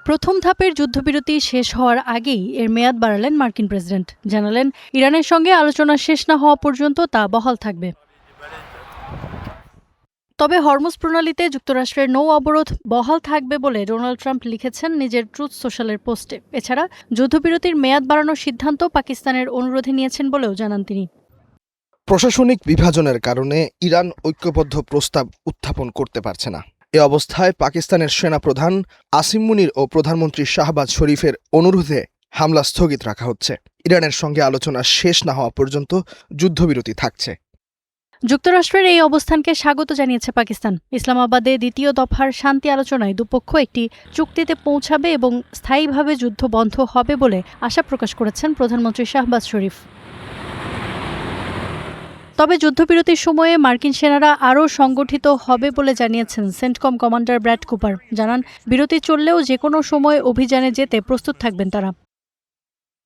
প্রথম ধাপের যুদ্ধবিরতি শেষ হওয়ার আগেই এর মেয়াদ বাড়ালেন মার্কিন প্রেসিডেন্ট। জানালেন, ইরানের সঙ্গে আলোচনা শেষ না হওয়া পর্যন্ত তা বহাল থাকবে। তবে হরমুজ প্রণালীতে যুক্তরাষ্ট্রের নৌ অবরোধ বহাল থাকবে বলে ডোনাল্ড ট্রাম্প লিখেছেন নিজের ট্রুথ সোশ্যালের পোস্টে। এছাড়া যুদ্ধবিরতির মেয়াদ বাড়ানোর সিদ্ধান্ত পাকিস্তানের অনুরোধে নিয়েছেন বলেও জানান তিনি। প্রশাসনিক বিভাজনের কারণে ইরান ঐক্যবদ্ধ প্রস্তাব উত্থাপন করতে পারছে না। এ অবস্থায় পাকিস্তানের সেনাপ্রধান আসিম মুনির ও প্রধানমন্ত্রী শাহবাজ শরীফের অনুরোধে হামলা স্থগিত রাখা হচ্ছে। ইরানের সঙ্গে আলোচনা শেষ না হওয়া পর্যন্ত যুদ্ধবিরতি থাকছে। যুক্তরাষ্ট্রের এই অবস্থানকে স্বাগত জানিয়েছে পাকিস্তান। ইসলামাবাদে দ্বিতীয় দফার শান্তি আলোচনায় দুপক্ষ একটি চুক্তিতে পৌঁছাবে এবং স্থায়ীভাবে যুদ্ধ বন্ধ হবে বলে আশা প্রকাশ করেছেন প্রধানমন্ত্রী শাহবাজ শরীফ। তবে যুদ্ধবিরতির সময়ে মার্কিন সেনারা আরও সংগঠিত হবে বলে জানিয়েছেন সেন্টকম কমান্ডার ব্র্যাড কুপার। জানান, বিরতি চললেও যেকোনো সময় অভিযানে যেতে প্রস্তুত থাকবেন তারা।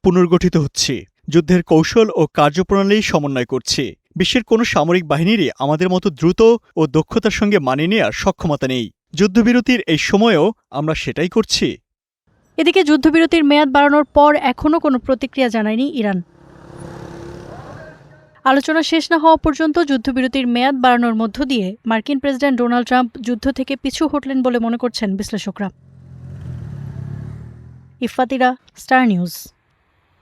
পুনর্গঠিত হচ্ছে, যুদ্ধের কৌশল ও কার্যপ্রণালী সমন্বয় করছে। বিশ্বের কোনো সামরিক বাহিনীরই আমাদের মতো দ্রুত ও দক্ষতার সঙ্গে মানিয়ে নেওয়ার সক্ষমতা নেই। যুদ্ধবিরতির এই সময়েও আমরা সেটাই করছি। এদিকে যুদ্ধবিরতির মেয়াদ বাড়ানোর পর এখনও কোনো প্রতিক্রিয়া জানায়নি ইরান। আলোচনা শেষ না হওয়া পর্যন্ত যুদ্ধবিরতির মেয়াদ বাড়ানোর মধ্য দিয়ে মার্কিন প্রেসিডেন্ট ডোনাল্ড ট্রাম্প যুদ্ধ থেকে পিছু হটলেন বলে মনে করছেন বিশ্লেষকরা। ইফাতিরা, স্টার নিউজ।